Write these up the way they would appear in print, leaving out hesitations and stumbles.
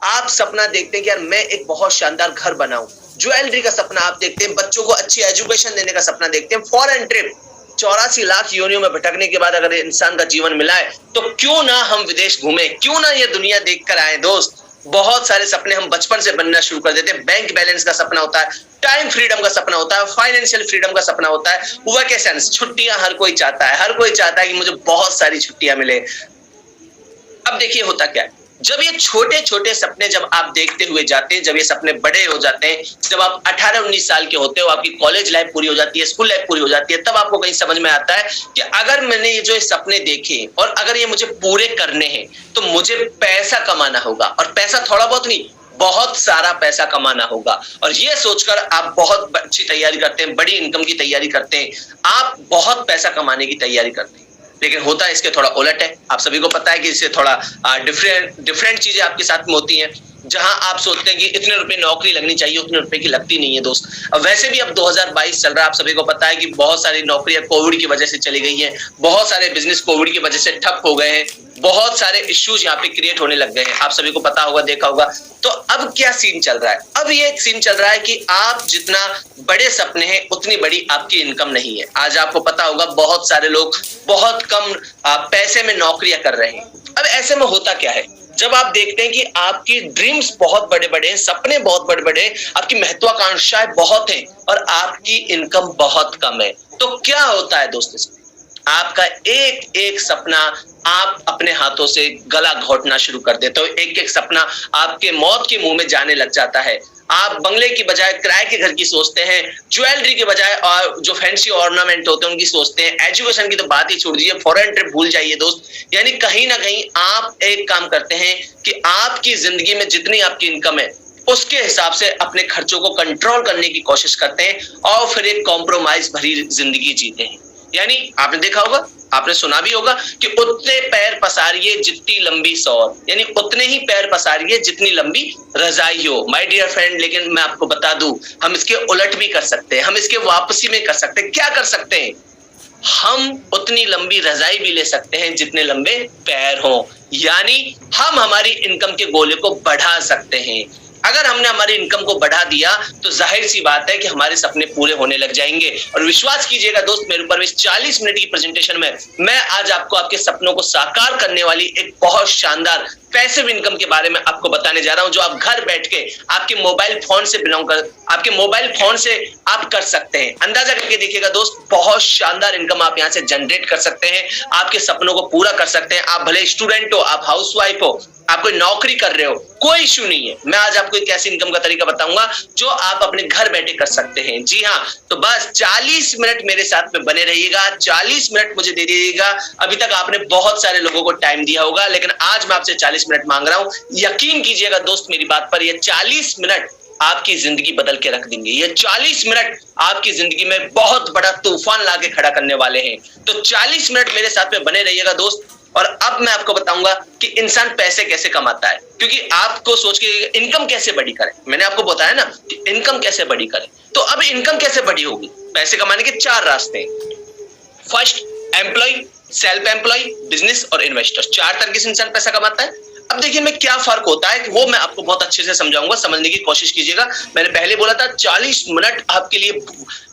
आप सपना देखते हैं कि यार मैं एक बहुत शानदार घर बनाऊं, ज्वेलरी का सपना आप देखते हैं, बच्चों को अच्छी एजुकेशन देने का सपना देखते हैं, फॉरेन ट्रिप 84 लाख योनियों में भटकने के बाद अगर इंसान का जीवन मिला है तो क्यों ना हम विदेश घूमें, क्यों ना ये दुनिया देखकर आए दोस्त। बहुत सारे सपने हम बचपन से बनना शुरू कर देते हैं। बैंक बैलेंस का सपना होता है, टाइम फ्रीडम का सपना होता है, फाइनेंशियल फ्रीडम का सपना होता है, वेकेशंस, छुट्टियां हर कोई चाहता है, हर कोई चाहता है कि मुझे बहुत सारी छुट्टियां मिले। अब देखिए होता क्या है, जब ये छोटे छोटे सपने जब आप देखते हुए जाते हैं, जब ये सपने बड़े हो जाते हैं, जब आप 18-19 साल के होते हो, आपकी कॉलेज लाइफ पूरी हो जाती है, स्कूल लाइफ पूरी हो जाती है, तब आपको कहीं समझ में आता है कि अगर मैंने ये जो सपने देखे और अगर ये मुझे पूरे करने हैं तो मुझे पैसा कमाना होगा, और पैसा थोड़ा बहुत नहीं, बहुत सारा पैसा कमाना होगा। और ये सोचकर आप बहुत अच्छी तैयारी करते हैं, बड़ी इनकम की तैयारी करते हैं, आप बहुत पैसा कमाने की तैयारी करते हैं। लेकिन होता इसके थोड़ा उलट है। आप सभी को पता है कि इससे थोड़ा डिफरेंट चीजें आपके साथ में होती हैं। जहां आप सोचते हैं कि इतने रुपए नौकरी लगनी चाहिए, उतने रुपए की लगती नहीं है दोस्त। अब वैसे भी अब 2022 चल रहा है, आप सभी को पता है कि बहुत सारी नौकरियां कोविड की वजह से चली गई हैं, बहुत सारे बिजनेस कोविड की वजह से ठप हो गए हैं, बहुत सारे इश्यूज यहाँ पे क्रिएट होने लग गए हैं। आप सभी को पता होगा, देखा होगा। तो अब क्या सीन चल रहा है? अब ये एक सीन चल रहा है कि आप जितना बड़े सपने हैं उतनी बड़ी आपकी इनकम नहीं है। आज आपको पता होगा बहुत सारे लोग बहुत कम पैसे में नौकरियां कर रहे हैं। अब ऐसे में होता क्या है, जब आप देखते हैं कि आपकी ड्रीम्स बहुत बड़े बड़े हैं, सपने बहुत बड़े बड़े, आपकी महत्वाकांक्षाएं बहुत हैं और आपकी इनकम बहुत कम है, तो क्या होता है दोस्तों? आपका एक एक सपना आप अपने हाथों से गला घोटना शुरू कर देते हो। एक एक सपना आपके मौत के मुंह में जाने लग जाता है। आप बंगले की बजाय किराए के घर की सोचते हैं, ज्वेलरी के बजाय और जो फैंसी ऑर्नामेंट होते हैं उनकी सोचते हैं, एजुकेशन की तो बात ही छोड़ दीजिए, फॉरेन ट्रिप भूल जाइए दोस्त। यानी कहीं ना कहीं आप एक काम करते हैं कि आपकी जिंदगी में जितनी आपकी इनकम है उसके हिसाब से अपने खर्चों को कंट्रोल करने की कोशिश करते हैं और फिर एक कॉम्प्रोमाइज भरी जिंदगी जीते हैं। यानी आपने देखा होगा, आपने सुना भी होगा कि उतने पैर पसारिए जितनी लंबी सौर, यानी उतने ही पैर पसारिए जितनी लंबी रजाई हो। माय डियर फ्रेंड, लेकिन मैं आपको बता दूं, हम इसके उलट भी कर सकते हैं, हम इसके वापसी में कर सकते हैं। क्या कर सकते हैं? हम उतनी लंबी रजाई भी ले सकते हैं जितने लंबे पैर हो। यानी हम हमारी इनकम के गोले को बढ़ा सकते हैं। अगर हमने हमारी इनकम को बढ़ा दिया तो जाहिर सी बात है कि हमारे सपने पूरे होने लग जाएंगे। और विश्वास कीजिएगा दोस्त, मेरे ऊपर इस 40 मिनट की प्रेजेंटेशन में मैं आज आपको आपके सपनों को साकार करने वाली एक बहुत शानदार पैसिव इनकम के बारे में आपको बताने जा रहा हूं, जो आप घर बैठ के आपके मोबाइल फोन से आपके मोबाइल फोन से आप कर सकते हैं। अंदाजा करके देखिएगा दोस्त, बहुत शानदार इनकम आप यहां से जनरेट कर सकते हैं, आपके सपनों को पूरा कर सकते हैं। आप भले स्टूडेंट हो, आप हाउसवाइफ हो, आप कोई नौकरी कर रहे हो, कोई इश्यू नहीं है। मैं आज आपको एक ऐसी इनकम का तरीका बताऊंगा जो आप अपने घर बैठे कर सकते हैं। जी हाँ, तो बस 40 मिनट मेरे साथ में बने रहिएगा, 40 मिनट मुझे दे दीजिएगा। अभी तक आपने बहुत सारे लोगों को टाइम दिया होगा, लेकिन आज मैं आपसे 40 मिनट मांग रहा हूं। यकीन कीजिएगा दोस्त मेरी बात पर, ये 40 मिनट आपकी जिंदगी बदल के रख देंगे। ये 40 मिनट आपकी जिंदगी में बहुत बड़ा तूफान लाके खड़ा करने वाले हैं। तो 40 मिनट मेरे साथ में बने रहिएगा दोस्त। और अब मैं आपको बताऊंगा कि इंसान पैसे कैसे कमाता है, क्योंकि आपको सोच के इनकम कैसे बड़ी करें। मैंने आपको बताया ना कि इनकम कैसे बड़ी करें, तो अब इनकम कैसे बड़ी होगी? पैसे कमाने के 4 रास्ते हैं। First, employ, self employ, business और इन्वेस्टर। 4 तरीके से इंसान पैसा कमाता है। अब देखिए मैं क्या फर्क होता है वो मैं आपको बहुत अच्छे से समझाऊंगा, समझने की कोशिश कीजिएगा। मैंने पहले बोला था 40 मिनट आपके लिए,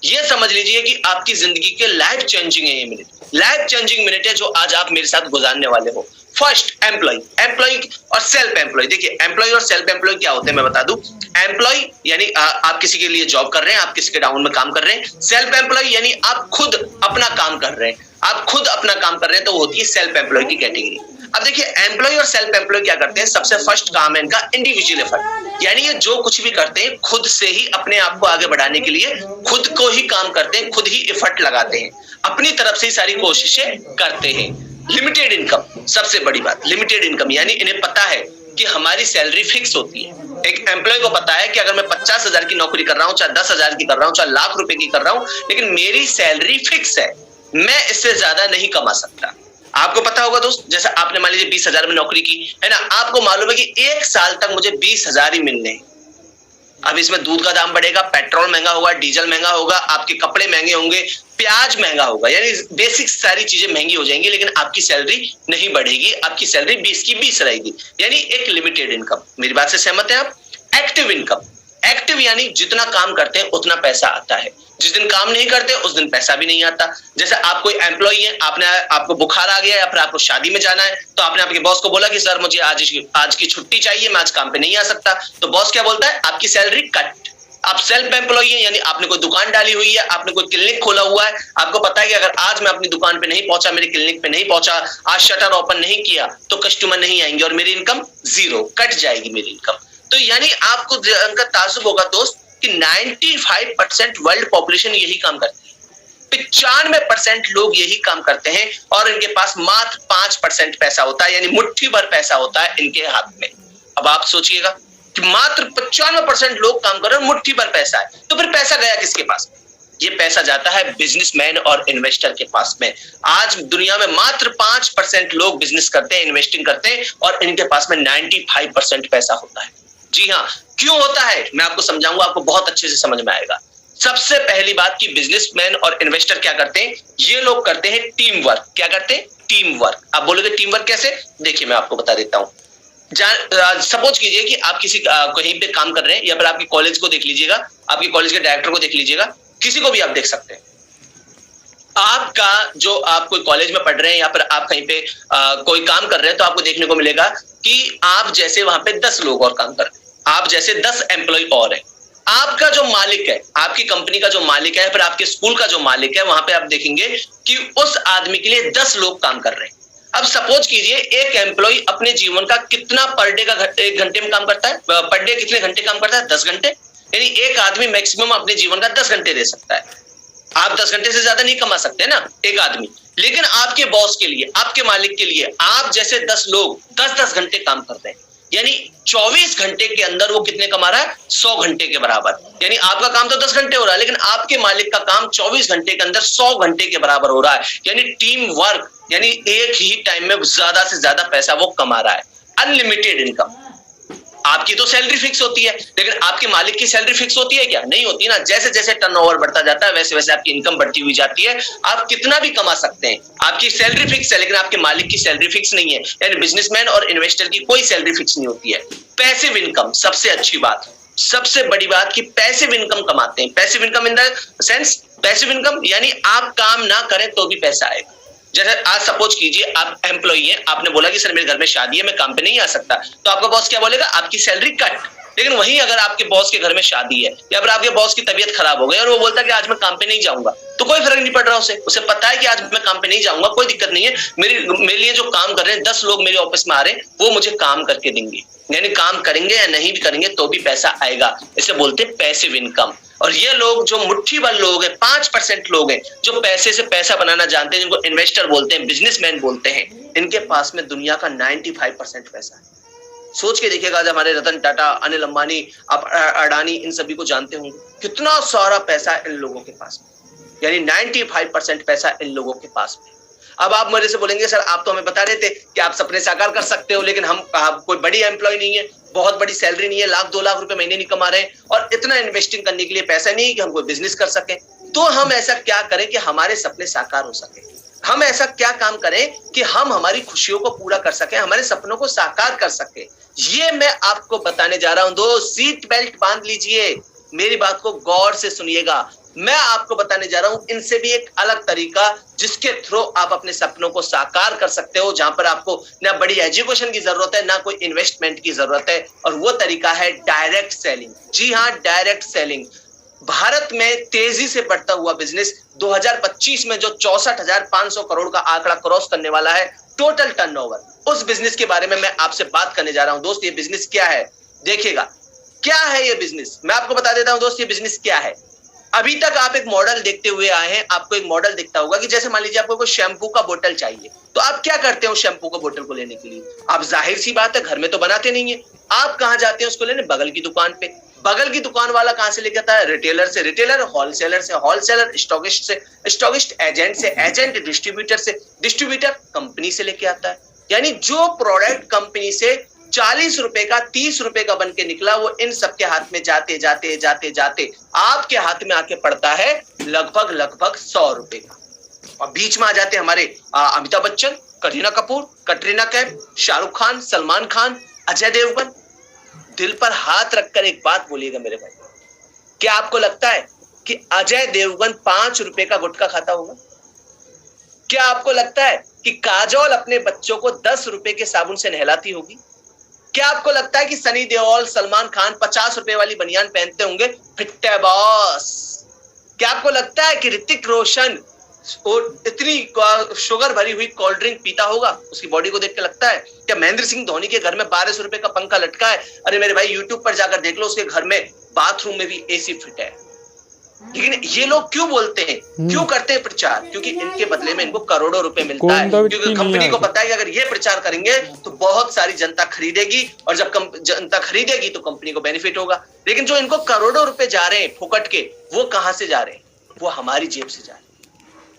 ये समझ लीजिए कि आपकी जिंदगी के लाइफ चेंजिंग है। ये मिनट लाइफ चेंजिंग मिनट है जो आज आप मेरे साथ गुजारने वाले हो। फर्स्ट, एम्प्लॉय, एम्प्लॉय और सेल्फ एम्प्लॉय। देखिए एम्प्लॉय और सेल्फ एम्प्लॉय क्या होते हैं मैं बता दूं। एम्प्लॉय यानी आप किसी के लिए जॉब कर रहे हैं, आप किसी के डाउन में काम कर रहे हैं। सेल्फ एम्प्लॉय यानी आप खुद अपना काम कर रहे हैं, आप खुद अपना काम कर रहे हैं, तो होती है सेल्फ एम्प्लॉय की कैटेगरी। अब देखिए एम्प्लॉय और सेल्फ एम्प्लॉय क्या करते हैं? सबसे फर्स्ट काम है इनका इंडिविजुअल एफर्ट, यानी ये जो कुछ भी करते हैं खुद से ही अपने आप को आगे बढ़ाने के लिए खुद को ही काम करते हैं, खुद ही एफर्ट लगाते हैं, अपनी तरफ से ही सारी कोशिशें करते हैं। लिमिटेड इनकम, सबसे बड़ी बात लिमिटेड इनकम, यानी इन्हें पता है कि हमारी सैलरी फिक्स होती है। एक एम्प्लॉय को पता है कि अगर मैं 50,000 की नौकरी कर रहा हूं, चाहे 10,000 की कर रहा हूं, चाहे लाख रुपए की कर रहा हूं, लेकिन मेरी सैलरी फिक्स है, मैं इससे ज्यादा नहीं कमा सकता। आपको पता होगा दोस्त, जैसे आपने मान लीजिए 20,000 में नौकरी की है ना, आपको मालूम है कि 1 साल तक मुझे 20,000 ही मिलने हैं। अब इसमें दूध का दाम बढ़ेगा, पेट्रोल महंगा होगा, डीजल महंगा होगा, आपके कपड़े महंगे होंगे, प्याज महंगा होगा, यानी बेसिक सारी चीजें महंगी हो जाएंगी, लेकिन आपकी सैलरी नहीं बढ़ेगी, आपकी सैलरी 20 की 20 रहेगी, यानी एक लिमिटेड इनकम। मेरी बात से सहमत हैं आप? एक्टिव इनकम, एक्टिव यानी जितना काम करते हैं उतना पैसा आता है, जिस दिन काम नहीं करते उस दिन पैसा भी नहीं आता। जैसे आप कोई एम्प्लॉई है, आपको बुखार आ गया या फिर आपको शादी में जाना है, तो आपने आपके बॉस को बोला कि सर मुझे आज की छुट्टी चाहिए, मैं आज काम पे नहीं आ सकता, तो बॉस क्या बोलता है? आपकी सैलरी कट। आप सेल्फ एम्प्लॉई है, यानी आपने कोई दुकान डाली हुई है, आपने कोई क्लिनिक खोला हुआ है, आपको पता है कि अगर आज मैं अपनी दुकान पे नहीं पहुंचा, मेरी क्लिनिक पे नहीं पहुंचा, आज शटर ओपन नहीं किया, तो कस्टमर नहीं आएंगे और मेरी इनकम जीरो, कट जाएगी मेरी इनकम। तो यानी आपको उनका ताज्जुब होगा दोस्त कि 95% वर्ल्ड पॉपुलेशन यही काम करती है, 95% लोग यही काम करते हैं और इनके पास मात्र 5% पैसा होता है, यानी मुट्ठी भर पैसा होता है इनके हाथ में। अब आप सोचिएगा कि मात्र 95% लोग काम कर रहे हैं, मुट्ठी भर पैसा है, तो फिर पैसा गया किसके पास? ये पैसा जाता है बिजनेसमैन और इन्वेस्टर के पास में। आज दुनिया में मात्र 5% लोग बिजनेस करते हैं, इन्वेस्टिंग करते हैं, और इनके पास में 95% पैसा होता है। जी हाँ, क्यों होता है मैं आपको समझाऊंगा, आपको बहुत अच्छे से समझ में आएगा। सबसे पहली बात कि बिजनेसमैन और इन्वेस्टर क्या करते हैं, ये लोग करते हैं टीम वर्क। क्या करते हैं? Team work. आप बोलोगे टीम वर्क कैसे? देखिए मैं आपको बता देता हूं। सपोज कीजिए कि आप किसी कहीं पे काम कर रहे हैं, या फिर आपके कॉलेज को देख लीजिएगा, आपके कॉलेज के डायरेक्टर को देख लीजिएगा, किसी को भी आप देख सकते हैं। आपका जो आप कोई कॉलेज में पढ़ रहे हैं या फिर आप कहीं पे कोई काम कर रहे हैं, तो आपको देखने को मिलेगा कि आप जैसे वहां पे 10 लोग और काम कर रहे हैं, आप जैसे 10 एम्प्लॉय और है। आपका जो मालिक है, आपकी कंपनी का जो मालिक है, फिर आपके स्कूल का जो मालिक है, वहां पे आप देखेंगे कि उस आदमी के लिए 10 लोग काम कर रहे हैं। अब सपोज कीजिए एक एम्प्लॉय अपने जीवन का कितना पर डे का एक घंटे में काम करता है, पर डे कितने घंटे काम करता है? 10 घंटे। यानी एक आदमी मैक्सिमम अपने जीवन का 10 घंटे दे सकता है। आप 10 घंटे से ज्यादा नहीं कमा सकते ना एक आदमी, लेकिन आपके बॉस के लिए, आपके मालिक के लिए आप जैसे 10 लोग 10-10 घंटे काम कर रहे हैं, यानी 24 घंटे के अंदर वो कितने कमा रहा है? 100 घंटे के बराबर। यानी आपका काम तो 10 घंटे हो रहा है, लेकिन आपके मालिक का काम 24 घंटे के अंदर 100 घंटे के बराबर हो रहा है। यानी टीम वर्क, यानी एक ही टाइम में ज्यादा से ज्यादा पैसा वो कमा रहा है। Unlimited income. आपकी तो सैलरी फिक्स होती है, लेकिन आपके मालिक की सैलरी फिक्स होती है क्या? नहीं होती ना। जैसे जैसे टर्नओवर बढ़ता जाता है, वैसे वैसे आपकी इनकम बढ़ती हुई जाती है। आप कितना भी कमा सकते हैं, आपकी सैलरी फिक्स है, लेकिन आपके मालिक की सैलरी फिक्स नहीं है। यानी बिजनेसमैन और इन्वेस्टर की कोई सैलरी फिक्स नहीं होती है। पैसिव इनकम, सबसे अच्छी बात, सबसे बड़ी बात कि पैसिव इनकम कमाते हैं। Passive income in the sense, passive income यानी आप काम ना करें तो भी पैसा आएगा। जैसे आज सपोज कीजिए आप एम्प्लॉई हैं, आपने बोला कि सर मेरे घर में शादी है, मैं काम पे नहीं आ सकता, तो आपका बॉस क्या बोलेगा? आपकी सैलरी कट। लेकिन वहीं अगर आपके बॉस के घर में शादी है या फिर आपके बॉस की तबीयत खराब हो गई और वो बोलता है कि आज मैं काम पे नहीं जाऊंगा, तो कोई फर्क नहीं पड़ रहा उसे पता है कि आज मैं काम पे नहीं जाऊंगा, कोई दिक्कत नहीं है, मेरे लिए जो काम कर रहे हैं 10 लोग मेरे ऑफिस में आ रहे हैं, वो मुझे काम करके देंगे। यानी काम करेंगे या नहीं भी करेंगे तो भी पैसा आएगा। इसे बोलते हैं पैसिव इनकम। और ये लोग जो मुट्ठी भर लोग हैं, 5% लोग हैं जो पैसे से पैसा बनाना जानते हैं, जिनको इन्वेस्टर बोलते हैं, बिजनेसमैन बोलते हैं, इनके पास में दुनिया का 95% पैसा है। सोच के देखिएगा, आज हमारे रतन टाटा, अनिल अंबानी, आप अडानी, इन सभी को जानते होंगे, कितना सारा पैसा इन लोगों के पास में, यानी 95% पैसा इन लोगों के पास में। अब आप मेरे से बोलेंगे सर आप तो हमें बता रहे थे कि आप सपने साकार कर सकते हो, लेकिन हम कोई बड़ी एम्प्लॉय नहीं है, बहुत बड़ी सैलरी नहीं है, 1-2 लाख रुपए महीने नहीं कमा रहे हैं और इतना इन्वेस्टिंग करने के लिए पैसा नहीं है कि हम कोई बिजनेस कर सकें। तो हम ऐसा क्या करें कि हमारे सपने साकार हो सके? हम ऐसा क्या काम करें कि हम हमारी खुशियों को पूरा कर सकें, हमारे सपनों को साकार कर सके? ये मैं आपको बताने जा रहा हूं। दोस्त सीट बेल्ट बांध लीजिए, मेरी बात को गौर से सुनिएगा। मैं आपको बताने जा रहा हूं इनसे भी एक अलग तरीका जिसके थ्रू आप अपने सपनों को साकार कर सकते हो, जहां पर आपको ना बड़ी एजुकेशन की जरूरत है, ना कोई इन्वेस्टमेंट की जरूरत है, और वो तरीका है डायरेक्ट सेलिंग। जी हाँ, डायरेक्ट सेलिंग। भारत में तेजी से बढ़ता हुआ बिजनेस 2025 में जो 64,500 करोड़ का आंकड़ा क्रॉस करने वाला है, टोटल टर्नओवर, उस बिजनेस के बारे में मैं आपसे बात करने जा रहा हूं। दोस्त ये बिजनेस क्या है, देखिएगा क्या है ये बिजनेस। मैं आपको बता देता हूं दोस्त ये बिजनेस क्या है। अभी तक आप एक मॉडल देखते हुए आए हैं, आपको एक मॉडल दिखता होगा कि जैसे मान लीजिए आपको कोई शैम्पू का बोतल चाहिए, तो आप क्या करते हो शैम्पू का बोतल को लेने के लिए? आप जाहिर सी बात है घर में तो बनाते नहीं है, आप कहां जाते हैं उसको लेने? बगल की दुकान पे। बगल की दुकान वाला कहां से लेके आता है? रिटेलर से, रिटेलर होलसेलर से, होलसेलर स्टॉकिस्ट से, स्टॉकिस्ट एजेंट से, एजेंट डिस्ट्रीब्यूटर से, डिस्ट्रीब्यूटर कंपनी से लेके आता है। यानी जो प्रोडक्ट कंपनी से 40 रुपए का 30 रुपए का बन के निकला, वो इन सबके हाथ में जाते जाते जाते जाते आपके हाथ में आके पड़ता है लगभग 100 रुपए का। और बीच में आ जाते हमारे अमिताभ बच्चन, करीना कपूर, कटरीना कैफ, शाहरुख खान, सलमान खान, अजय देवगन। दिल पर हाथ रखकर एक बात बोलिएगा मेरे भाई, क्या आपको लगता है कि अजय देवगन 5 रुपए का गुटखा खाता होगा? क्या आपको लगता है कि काजोल अपने बच्चों को 10 रुपए के साबुन से नहलाती होगी? क्या आपको लगता है कि सनी देओल, सलमान खान 50 रुपए वाली बनियान पहनते होंगे? फिट्टे बॉस। क्या आपको लगता है कि ऋतिक रोशन इतनी शुगर भरी हुई कोल्ड ड्रिंक पीता होगा? उसकी बॉडी को देख के लगता है? क्या महेंद्र सिंह धोनी के घर में 1200 रुपए का पंखा लटका है? अरे मेरे भाई यूट्यूब पर जाकर देख लो, उसके घर में बाथरूम में भी एसी फिट है। लेकिन ये लोग क्यों बोलते हैं, क्यों करते हैं प्रचार? क्योंकि इनके बदले में इनको करोड़ों रुपए मिलता है, क्योंकि कंपनी को पता है कि अगर ये प्रचार करेंगे तो बहुत सारी जनता खरीदेगी, और जब जनता खरीदेगी तो कंपनी को बेनिफिट होगा। लेकिन जो इनको करोड़ों रुपए जा रहे हैं फुकट के, वो कहां से जा रहे हैं? वो हमारी जेब से जा रहे हैं।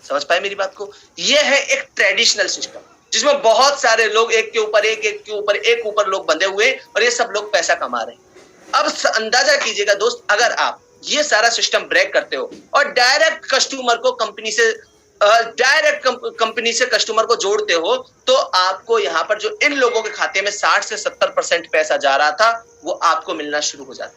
समझ पाए मेरी बात को? ये है एक ट्रेडिशनल सिस्टम जिसमें बहुत सारे लोग एक के ऊपर एक, एक के ऊपर एक ऊपर लोग बंधे हुए, और ये सब लोग पैसा कमा रहे हैं। अब अंदाजा कीजिएगा दोस्त, अगर आप ये सारा सिस्टम ब्रेक करते हो और डायरेक्ट कस्टमर को कंपनी से कस्टमर को जोड़ते हो, तो आपको यहाँ पर जो इन लोगों के खाते में 60 से 70% पैसा जा रहा था, वो आपको मिलना शुरू हो जाता है।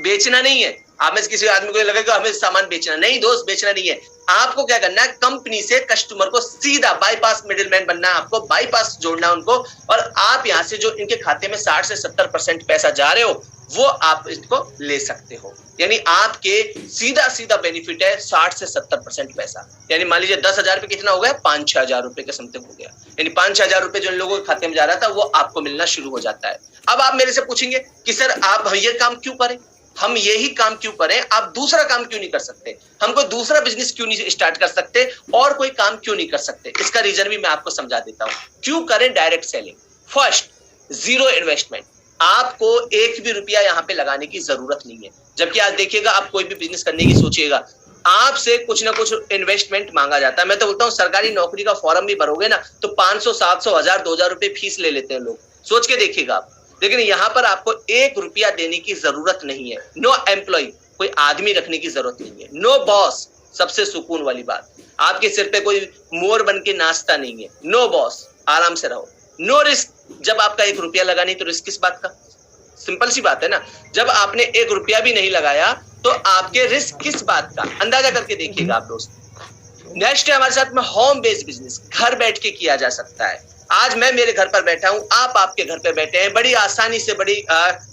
बेचना नहीं है, आप में किसी आदमी को लगेगा हमें सामान बेचना, नहीं दोस्त, बेचना नहीं है। आपको क्या करना है, कंपनी से कस्टमर को सीधा बाईपास मिडिलमैन बनना है, आपको बाईपास जोड़ना है उनको, और आप यहां से जो इनके खाते में 60 से 70% पैसा जा रहे हो, वो आप इसको ले सकते हो। यानी आपके सीधा बेनिफिट है 60 से 70% पैसा। यानी मान लीजिए 10,000 रुपए कितना हो गया, 5-6 हजार रुपए के समथिंग हो गया। यानी 5-6 हजार रुपए जो इन लोगों के खाते में जा रहा था, वो आपको मिलना शुरू हो जाता है। अब आप मेरे से पूछेंगे कि सर आप ये काम क्यों करें, हम यही काम क्यों करें, आप दूसरा काम क्यों नहीं कर सकते, हम कोई दूसरा बिजनेस क्यों नहीं स्टार्ट कर सकते, और कोई काम क्यों नहीं कर सकते? इसका रीजन भी मैं आपको समझा देता हूं। क्यों करें direct selling? First, zero investment. आपको एक भी रुपया यहाँ पे लगाने की जरूरत नहीं है। जबकि आज देखिएगा, आप कोई भी बिजनेस करने की सोचिएगा, आपसे कुछ ना कुछ इन्वेस्टमेंट मांगा जाता है। मैं तो बोलता हूँ सरकारी नौकरी का फॉर्म भी भरोगे ना, तो 500, 700, 1000, 2000 रुपए फीस ले लेते हैं लोग। सोच के देखिएगा आप। लेकिन यहाँ पर आपको 1 रुपया देने की जरूरत नहीं है। नो एम्प्लॉय, कोई आदमी रखने की जरूरत नहीं है। नो बॉस, सबसे सुकून वाली बात, आपके सिर पे कोई मोर बन के नाचता नहीं है। नो बॉस, आराम से रहो। नो रिस्क, जब आपका 1 रुपया लगा नहीं तो रिस्क किस बात का? सिंपल सी बात है ना। जब आपने 1 रुपया भी नहीं लगाया तो आपके रिस्क किस बात का? अंदाजा करके देखिएगा आप दोस्त। नेक्स्ट है हमारे साथ में होम बेस्ड बिजनेस, घर बैठ के किया जा सकता है। आज मैं मेरे घर पर बैठा हूं, आप आपके घर पे बैठे हैं, बड़ी आसानी से, बड़ी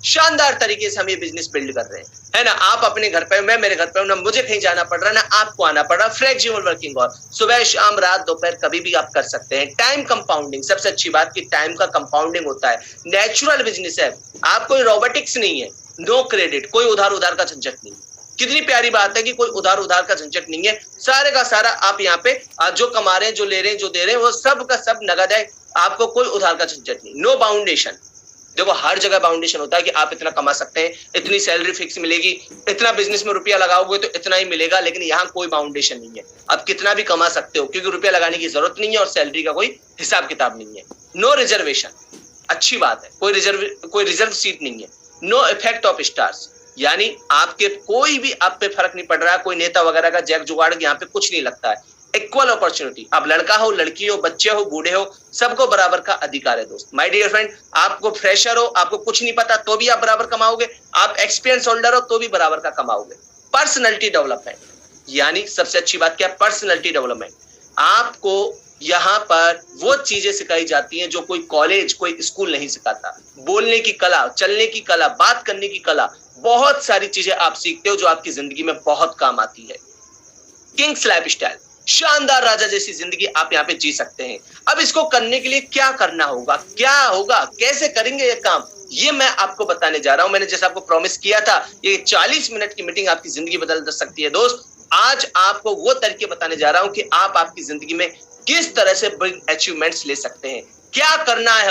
शानदार तरीके से हम ये बिजनेस बिल्ड कर रहे हैं, है ना। आप अपने घर पे, मैं मेरे घर पे हूं, ना मुझे कहीं जाना पड़ रहा है, ना आपको आना पड़ रहा। फ्लेक्सिबल वर्किंग, और सुबह शाम रात दोपहर कभी भी आप कर सकते हैं। टाइम कंपाउंडिंग, सबसे अच्छी बात कि टाइम का कंपाउंडिंग होता है। नेचुरल बिजनेस है, आप कोई रोबोटिक्स नहीं है। नो क्रेडिट, कोई उधार का झंझट नहीं। कितनी प्यारी बात है कि कोई उधार का झंझट नहीं है। सारे का सारा आप यहाँ पे जो कमा रहे हैं, जो ले रहे हैं, जो दे रहे हैं, वो सब का सब नगद है। आपको कोई उधार का झंझट नहीं। नो बाउंडेशन, देखो हर जगह बाउंडेशन होता है कि आप इतना कमा सकते हैं, इतनी सैलरी फिक्स मिलेगी, इतना बिजनेस में रुपया लगाओगे तो इतना ही मिलेगा। लेकिन यहाँ कोई बाउंडेशन नहीं है, आप कितना भी कमा सकते हो, क्योंकि रुपया लगाने की जरूरत नहीं है और सैलरी का कोई हिसाब किताब नहीं है। नो रिजर्वेशन, अच्छी बात है, कोई रिजर्व सीट नहीं है। नो इफेक्ट ऑफ स्टार्स, यानी आपके कोई भी आप पे फर्क नहीं पड़ रहा है, कोई नेता वगैरह का जैक जुगाड़ यहाँ पे कुछ नहीं लगता है। इक्वल अपॉर्चुनिटी, आप लड़का हो, लड़की हो, बच्चे हो, बूढ़े हो, सबको बराबर का अधिकार है दोस्त। माय डियर फ्रेंड, आपको फ्रेशर हो, आपको कुछ नहीं पता तो भी आप बराबर कमाओगे, आप एक्सपीरियंस होल्डर हो तो भी बराबर का कमाओगे। पर्सनैलिटी डेवलपमेंट, यानी सबसे अच्छी बात क्या है, पर्सनैलिटी डेवलपमेंट। आपको यहाँ पर वो चीजें सिखाई जाती हैं जो कोई कॉलेज, कोई स्कूल नहीं सिखाता। बोलने की कला, चलने की कला, बात करने की कला, बहुत सारी चीजें आप सीखते हो जो आपकी जिंदगी में बहुत काम आती है। किंग्स लाइफस्टाइल, शानदार राजा जैसी जिंदगी आप यहाँ पे जी सकते हैं। अब इसको करने के लिए क्या करना होगा, क्या होगा, कैसे करेंगे ये काम, ये मैं आपको बताने जा रहा हूं। मैंने जैसे आपको प्रॉमिस किया था, ये 40 मिनट की मीटिंग आपकी जिंदगी बदल सकती है दोस्त। आज आपको वो तरीके बताने जा रहा हूं कि आप आपकी जिंदगी में किस तरह से बिग अचीवमेंट्स ले सकते हैं, क्या करना है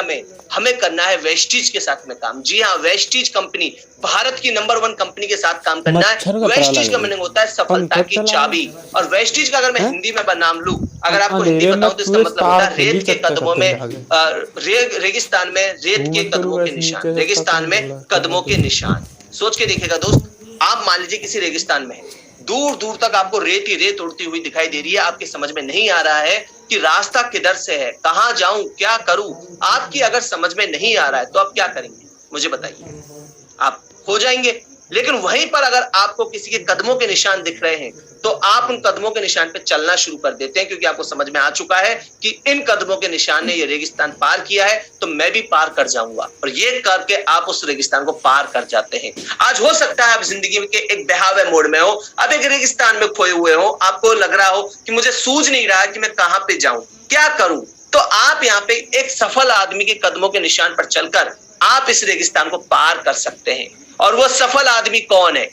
हमें करना है वेस्टीज के साथ में काम। जी हाँ, वेस्टीज कंपनी भारत की नंबर 1 कंपनी के साथ काम करना है। वेस्टीज का मीनिंग होता है सफलता की चाबी। और वेस्टीज का अगर मैं हिंदी में नाम लूं, अगर आपको हिंदी बताऊं तो इसका मतलब होता है रेत के कदमों में, रेगिस्तान में रेत के कदमों के निशान, रेगिस्तान में कदमों के निशान। सोच के देखिएगा दोस्त, आप मान लीजिए किसी रेगिस्तान में है, दूर दूर तक आपको रेत ही रेत उड़ती हुई दिखाई दे रही है, आपके समझ में नहीं आ रहा है कि रास्ता किधर से है, कहां जाऊं, क्या करूं। आपकी अगर समझ में नहीं आ रहा है तो आप क्या करेंगे मुझे बताइए? आप खो जाएंगे। लेकिन वहीं पर अगर आपको किसी के कदमों के निशान दिख रहे हैं तो आप उन कदमों के निशान पे चलना शुरू कर देते हैं, क्योंकि आपको समझ में आ चुका है कि इन कदमों के निशान ने ये रेगिस्तान पार किया है तो मैं भी पार कर जाऊंगा। और ये करके आप उस रेगिस्तान को पार कर जाते हैं। आज हो सकता है आप जिंदगी के एक बहावे मोड़ में हो, अब एक रेगिस्तान में खोए हुए हो, आपको लग रहा हो कि मुझे सूझ नहीं रहा कि मैं कहां पे जाऊं, क्या करूं। तो आप यहाँ पे एक सफल आदमी के कदमों के निशान पर चलकर आप इस रेगिस्तान को पार कर सकते हैं। और वो सफल आदमी कौन है?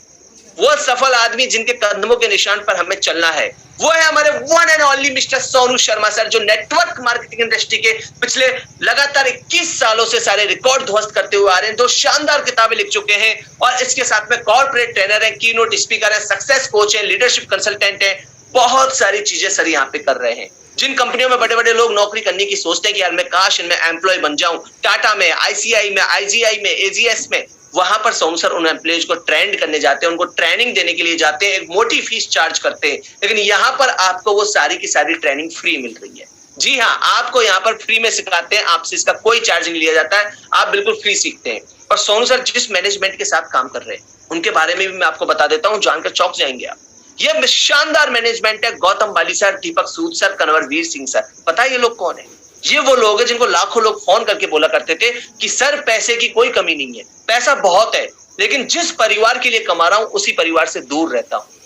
वो सफल आदमी जिनके कदमों के निशान पर हमें चलना है, वो है हमारे one and only mister Sonu Sharma sir, जो नेटवर्क मार्केटिंग इंडस्ट्री के पिछले लगातार 21 सालों से सारे रिकॉर्ड ध्वस्त करते हुए आ रहे हैं। 2 शानदार किताबें लिख चुके हैं और इसके साथ में कॉर्पोरेट ट्रेनर है, कीनोट स्पीकर है, सक्सेस कोच है, लीडरशिप कंसल्टेंट है, बहुत सारी चीजें सर यहाँ पे कर रहे हैं। जिन कंपनियों में बड़े बड़े लोग नौकरी करने की सोचते हैं कि यार मैं काश इनमें एम्प्लॉय बन जाऊं, टाटा में, आईसीआई में, आईजीआई में, एजीएस में, वहां पर सोनू सर उन एम्प्लॉयज को ट्रेंड करने जाते हैं, उनको ट्रेनिंग देने के लिए जाते हैं, एक मोटी फीस चार्ज करते हैं। लेकिन यहाँ पर आपको वो सारी की सारी ट्रेनिंग फ्री मिल रही है। जी हाँ, आपको यहाँ पर फ्री में सिखाते हैं, आपसे इसका कोई चार्ज नहीं लिया जाता है, आप बिल्कुल फ्री सीखते हैं। और सोनू सर जिस मैनेजमेंट के साथ काम कर रहे हैं उनके बारे में भी मैं आपको बता देता हूँ, जानकर चौंक जाएंगे आप। ये शानदार मैनेजमेंट है। गौतम बाली सर, दीपक सूद सर, कन्वरवीर सिंह सर। पता है ये लोग कौन है? ये वो लोग हैं जिनको लाखों लोग फोन करके बोला करते थे कि सर पैसे की कोई कमी नहीं है, पैसा बहुत है, लेकिन जिस परिवार के लिए कमा रहा हूं उसी परिवार से दूर रहता हूं।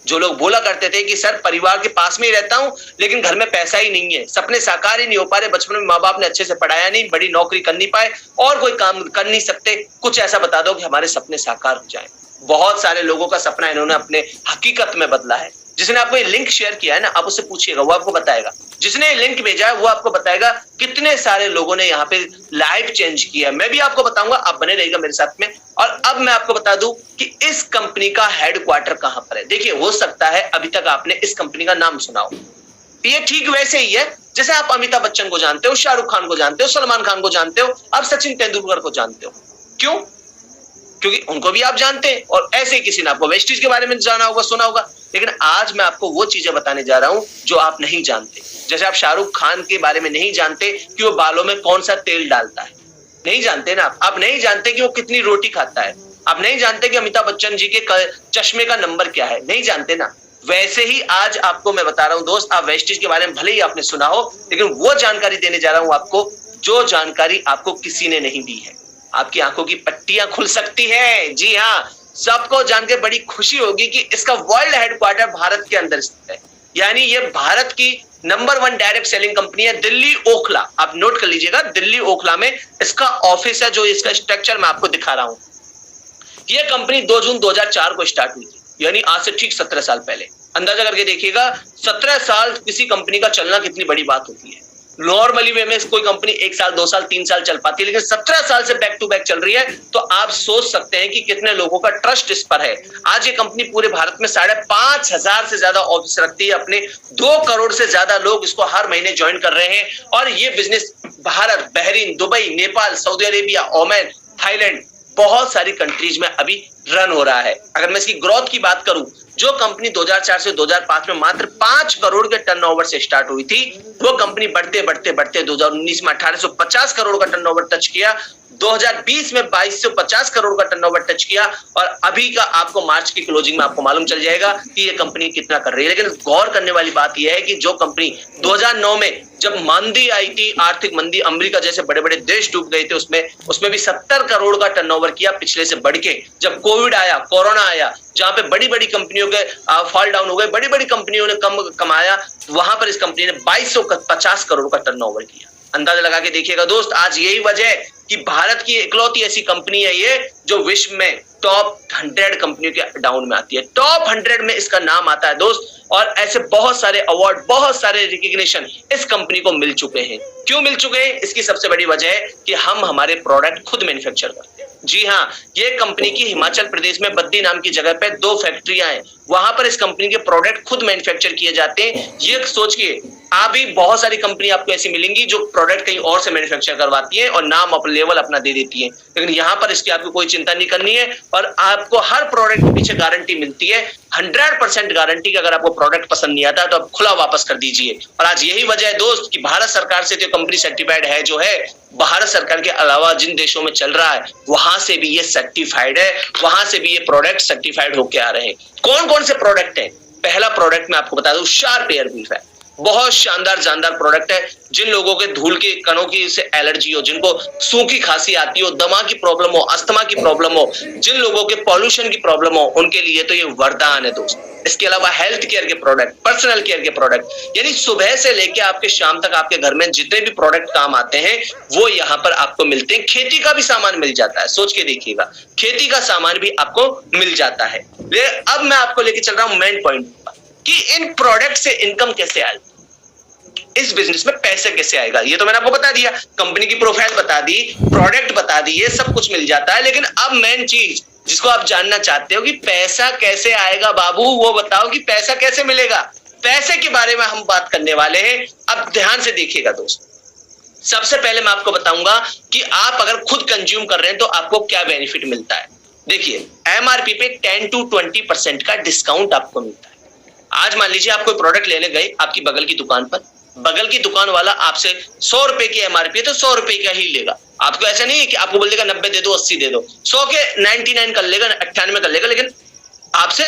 जो लोग बोला करते थे कि सर परिवार के पास में ही रहता हूं लेकिन घर में पैसा ही नहीं है, सपने साकार ही नहीं हो पा रहे, बचपन में माँ बाप ने अच्छे से पढ़ाया नहीं, बड़ी नौकरी कर नहीं पाए और कोई काम कर नहीं सकते, कुछ ऐसा बता दो कि हमारे सपने साकार हो जाए। बहुत सारे लोगों का सपना इन्होंने अपने हकीकत में बदला है। जिसने आपको ये लिंक शेयर किया है ना, आप उससे पूछिएगा, वो आपको बताएगा। जिसने ये लिंक भेजा है वो आपको बताएगा कितने सारे लोगों ने यहाँ पे लाइफ चेंज किया है। मैं भी आपको बताऊंगा, आप बने रहिएगा मेरे साथ में। और अब मैं आपको बता दूं कि इस कंपनी का हेडक्वार्टर कहां पर है। देखिए, हो सकता है अभी तक आपने इस कंपनी का नाम सुना हो, ये ठीक वैसे ही है जैसे आप अमिताभ बच्चन को जानते हो, शाहरुख खान को जानते हो, सलमान खान को जानते हो, आप सचिन तेंदुलकर को जानते हो। क्यों? क्योंकि उनको भी आप जानते हैं। और ऐसे ही किसी ने आपको वेस्टीज के बारे में जाना होगा, सुना होगा। लेकिन आज मैं आपको वो चीजें बताने जा रहा हूं जो आप नहीं जानते। जैसे आप शाहरुख खान के बारे में नहीं जानते कि वो बालों में कौन सा तेल डालता है, नहीं जानते ना आप नहीं जानते कि वो कितनी रोटी खाता है, आप नहीं जानते कि अमिताभ बच्चन जी के चश्मे का नंबर क्या है, नहीं जानते ना। वैसे ही आज आपको मैं बता रहा हूं दोस्त, आप वेस्टीज के बारे में भले ही आपने सुना हो, लेकिन वो जानकारी देने जा रहा हूं आपको जो जानकारी आपको किसी ने नहीं दी है। आपकी आंखों की पट्टियां खुल सकती है। जी हाँ, सबको जान के बड़ी खुशी होगी कि इसका वर्ल्ड हेडक्वार्टर भारत के अंदर स्थित है। यानी ये भारत की नंबर 1 डायरेक्ट सेलिंग कंपनी है, दिल्ली ओखला। आप नोट कर लीजिएगा, दिल्ली ओखला में इसका ऑफिस है, जो इसका स्ट्रक्चर मैं आपको दिखा रहा हूं। यह कंपनी 2 जून 2004 को स्टार्ट हुई थी, यानी आज से ठीक 17 साल पहले। अंदाजा करके देखिएगा, 17 साल किसी कंपनी का चलना कितनी बड़ी बात होती है। नॉर्मली वे में कोई कंपनी 1 साल, 2 साल, 3 साल चल पाती है, लेकिन 17 साल से बैक टू बैक चल रही है। तो आप सोच सकते हैं कि कितने लोगों का ट्रस्ट इस पर है। आज ये कंपनी पूरे भारत में 5,500 से ज्यादा ऑफिस रखती है, अपने 2 करोड़ से ज्यादा लोग इसको हर महीने ज्वाइन कर रहे हैं। और ये business Bharat, Bahrain, Dubai, Nepal, Saudi Arabia, Oman, Thailand, बहुत सारी कंट्रीज में अभी रन हो रहा है। अगर मैं इसकी ग्रोथ की बात करूं, जो कंपनी 2004 से 2005 में मात्र 5 करोड़ के टर्नओवर से स्टार्ट हुई थी, वो कंपनी बढ़ते बढ़ते बढ़ते 2019 में 1850 करोड़ का टर्नओवर टच किया, 2020 में 2250 करोड़ का टर्नओवर टच किया, और अभी का आपको मार्च की क्लोजिंग में आपको मालूम चल जाएगा कि ये कंपनी कितना कर रही है। लेकिन गौर करने वाली बात यह है कि जो कंपनी 2009 में जब मंदी आई थी, आर्थिक मंदी, अमेरिका जैसे बड़े बड़े देश डूब गए थे, उसमें भी 70 करोड़ का टर्नओवर किया पिछले से बढ़ के। जब कोविड आया, कोरोना आया, जहां पे बड़ी बड़ी कंपनियों के फॉल डाउन हो गए, बड़ी बड़ी कंपनियों ने कम कमाया, वहां पर इस कंपनी ने 2250 करोड़ का टर्नओवर किया। अंदाजा लगा के देखिएगा दोस्त, आज यही वजह है कि भारत की इकलौती ऐसी कंपनी है ये जो विश्व में टॉप 100 कंपनियों के डाउन में आती है। टॉप 100 में इसका नाम आता है दोस्त, और ऐसे बहुत सारे अवार्ड, बहुत सारे रिकॉग्निशन इस कंपनी को मिल चुके हैं। क्यों मिल चुके हैं? इसकी सबसे बड़ी वजह है कि हम हमारे प्रोडक्ट खुद मैन्युफैक्चर करते हैं। जी हाँ, ये कंपनी की हिमाचल प्रदेश में बद्दी नाम की जगह पे 2 फैक्ट्रियां हैं, वहां पर इस कंपनी के प्रोडक्ट खुद मैन्युफैक्चर किए जाते हैं। ये सोचिए, अभी बहुत सारी कंपनी आपको ऐसी मिलेंगी जो प्रोडक्ट कहीं और से मैन्युफैक्चर करवाती है और नाम लेवल अपना दे देती है, लेकिन यहाँ पर इसकी आपको कोई चिंता नहीं करनी है और आपको हर प्रोडक्ट के पीछे गारंटी मिलती है, 100% गारंटी कि अगर आपको प्रोडक्ट पसंद नहीं आता तो आप खुला वापस कर दीजिए। और आज यही वजह है दोस्त कि भारत सरकार से जो कंपनी सर्टिफाइड है, जो है भारत सरकार के अलावा जिन देशों में चल रहा है वहां से भी ये सर्टिफाइड है, वहां से भी ये प्रोडक्ट सर्टिफाइड होके आ रहे हैं। कौन कौन से प्रोडक्ट है? पहला प्रोडक्ट मैं आपको बता दूं, शार्प एयर बीफ है। बहुत शानदार जानदार प्रोडक्ट है। जिन लोगों के धूल के कणों की से एलर्जी हो, जिनको सूखी खांसी आती हो, दमा की प्रॉब्लम हो, अस्थमा की प्रॉब्लम हो, जिन लोगों के पॉल्यूशन की प्रॉब्लम हो, उनके लिए तो ये वरदान है दोस्त। इसके अलावा हेल्थ केयर के प्रोडक्ट, पर्सनल केयर के प्रोडक्ट, यानी सुबह से लेके आपके शाम तक आपके घर में जितने भी प्रोडक्ट काम आते हैं वो यहाँ पर आपको मिलते हैं। खेती का भी सामान मिल जाता है, सोच के देखिएगा, खेती का सामान भी आपको मिल जाता है। अब मैं आपको लेके चल रहा हूं मेन पॉइंट कि इन प्रोडक्ट से इनकम कैसे आएगी, इस बिजनेस में पैसे कैसे आएगा। ये तो मैंने आपको बता दिया, कंपनी की प्रोफाइल बता दी, प्रोडक्ट बता दिए, सब कुछ मिल जाता है। लेकिन अब मेन चीज जिसको आप जानना चाहते हो कि पैसा कैसे आएगा बाबू, वो बताओ कि पैसा कैसे मिलेगा। पैसे के बारे में हम बात करने वाले हैं। अब ध्यान से देखिएगा दोस्त, सबसे पहले मैं आपको बताऊंगा कि आप अगर खुद कंज्यूम कर रहे हैं तो आपको क्या बेनिफिट मिलता है। देखिए, एमआरपी पे 10 to 20% का डिस्काउंट आपको मिलता है। आज मान लीजिए आप कोई प्रोडक्ट लेने गए आपकी बगल की दुकान पर, बगल की दुकान वाला आपसे 100 रुपए की एमआरपी है तो 100 रुपए का ही लेगा। आपको ऐसा नहीं है कि आपको बोल देगा 90 दे दो, 80 दे दो, 100 के 99 कर लेगा, 98 कर लेगा, लेकिन आपसे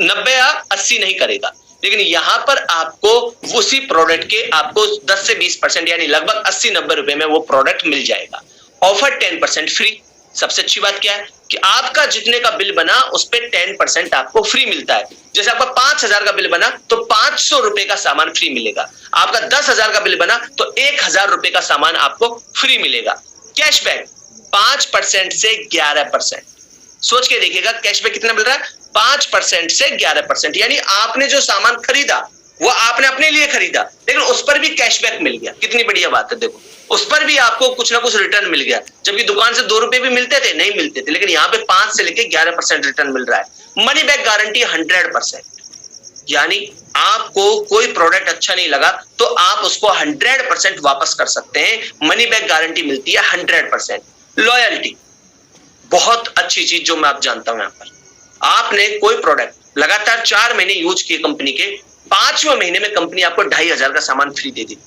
90 या 80 नहीं करेगा। लेकिन यहां पर आपको उसी प्रोडक्ट के आपको 10 से 20% यानी लगभग 80-90 रुपए में वो प्रोडक्ट मिल जाएगा। Offer 10% free. सबसे अच्छी बात क्या है कि आपका जितने का बिल बना उस पे 10% आपको फ्री मिलता है। जैसे आपका 5,000 का बिल बना तो 500 रुपए का सामान फ्री मिलेगा। आपका 10,000 का बिल बना तो 1,000 रुपए का सामान आपको फ्री मिलेगा। कैशबैक 5% से 11%। सोच के देखिएगा, कैशबैक कितना मिल रहा है? 5% से 11%। यानी आपने जो सामान खरीदा वो आपने अपने लिए खरीदा, लेकिन उस पर भी कैशबैक मिल गया। कितनी बढ़िया बात है। देखो, उस पर भी आपको कुछ ना कुछ रिटर्न मिल गया, जबकि दुकान से 2 रुपए भी मिलते थे, नहीं मिलते थे, लेकिन यहाँ पे 5 से लेके 11% रिटर्न मिल रहा है। Money back guarantee 100%। यानी आपको कोई प्रोडक्ट अच्छा नहीं लगा तो आप उसको 100% वापस कर सकते हैं। मनी बैक गारंटी मिलती है 100%। लॉयल्टी बहुत अच्छी चीज जो मैं आप जानता हूं। यहाँ पर आपने कोई प्रोडक्ट लगातार 4 महीने यूज किए कंपनी के, 5वें महीने में कंपनी आपको 2,500 का सामान फ्री दे दी।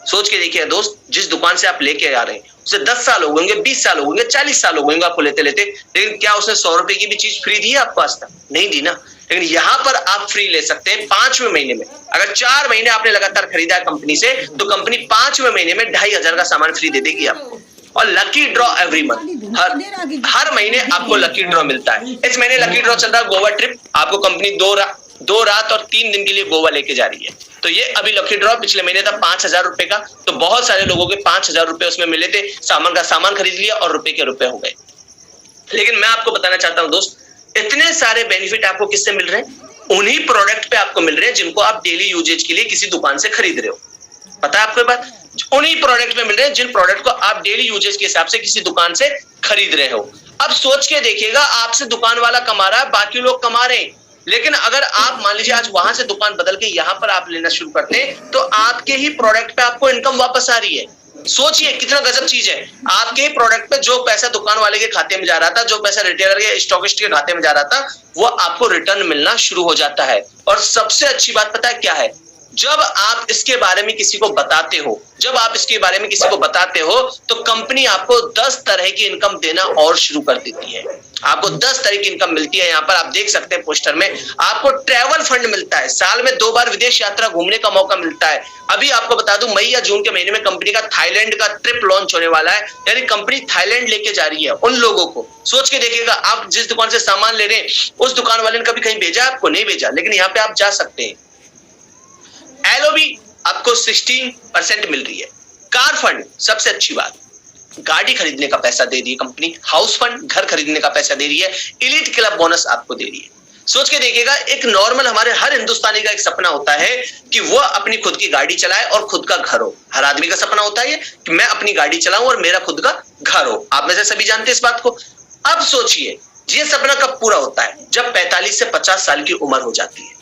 सोच के देखिए दोस्त, जिस दुकान से आप लेके आ रहे हैं उसे 10 साल हो गए, 20 साल हो गए, 40 साल हो गए आपको लेते लेते, लेकिन क्या उसने 100 रुपए की भी चीज फ्री दी है आपको? आज तक नहीं दी ना। लेकिन यहाँ पर आप फ्री ले सकते हैं 5वें महीने में। अगर 4 महीने आपने लगातार खरीदा है कंपनी से तो कंपनी 5वें महीने में 2,500 का सामान फ्री दे देगी आपको। और लकी ड्रॉ एवरी मंथ, हर महीने आपको लकी ड्रॉ मिलता है। इस महीने लकी ड्रॉ चल रहा है गोवा ट्रिप। आपको कंपनी 2 रात और 3 दिन के लिए गोवा लेके जा रही है। तो ये अभी लकी ड्रॉ पिछले महीने था 5,000 रुपए का, तो बहुत सारे लोगों के 5,000 रुपए उसमें मिले थे, सामान खरीद लिया और रुपए के रुपए हो गए। लेकिन मैं आपको बताना चाहता हूं दोस्त, इतने सारे बेनिफिट आपको किससे मिल रहे हैं? उन्हीं प्रोडक्ट पे आपको मिल रहे हैं जिनको आप डेली यूजेज के लिए किसी दुकान से खरीद रहे हो। पता है आपको बात? उन्हीं प्रोडक्ट पे मिल रहे हैं जिन प्रोडक्ट को आप डेली यूजेज के हिसाब से किसी दुकान से खरीद रहे हो। अब सोच के देखिएगा, आपसे दुकान वाला कमा रहा है, बाकी लोग कमा रहे हैं, लेकिन अगर आप मान लीजिए आज वहां से दुकान बदल के यहां पर आप लेना शुरू करते हैं तो आपके ही प्रोडक्ट पे आपको इनकम वापस आ रही है। सोचिए कितना गजब चीज है। आपके ही प्रोडक्ट पे जो पैसा दुकान वाले के खाते में जा रहा था, जो पैसा रिटेलर के स्टॉकिस्ट के खाते में जा रहा था, वो आपको रिटर्न मिलना शुरू हो जाता है। और सबसे अच्छी बात पता है क्या है? जब आप इसके बारे में किसी को बताते हो, तो कंपनी आपको 10 तरह की इनकम देना और शुरू कर देती है। आपको 10 तरह की इनकम मिलती है। यहाँ पर आप देख सकते हैं पोस्टर में, आपको ट्रैवल फंड मिलता है, साल में 2 बार विदेश यात्रा घूमने का मौका मिलता है। अभी आपको बता दूं, मई या जून के महीने में कंपनी का थाईलैंड का ट्रिप लॉन्च होने वाला है, यानी कंपनी थाईलैंड लेके जा रही है उन लोगों को। सोच के देखिएगा, आप जिस दुकान से सामान ले रहे हैं उस दुकान वाले ने कभी कहीं भेजा? आपको नहीं भेजा, लेकिन यहाँ पे आप जा सकते हैं। एलओबी आपको 16% मिल रही है। कार फंड सबसे अच्छी बात, गाड़ी खरीदने का पैसा दे रही है कंपनी, हाउस फंड घर खरीदने का पैसा दे रही है, एलीट क्लब बोनस आपको दे रही है। सोच के देखिएगा, एक नॉर्मल हमारे हर हिंदुस्तानी का एक सपना होता है कि वो अपनी खुद की गाड़ी चलाए और खुद का घर हो। हर आदमी का सपना होता है कि मैं अपनी गाड़ी चलाऊं और मेरा खुद का घर हो। आप में से सभी जानते हैं इस बात को। अब सोचिए, ये सपना कब पूरा होता है? जब 45 से 50 साल की उम्र हो जाती है।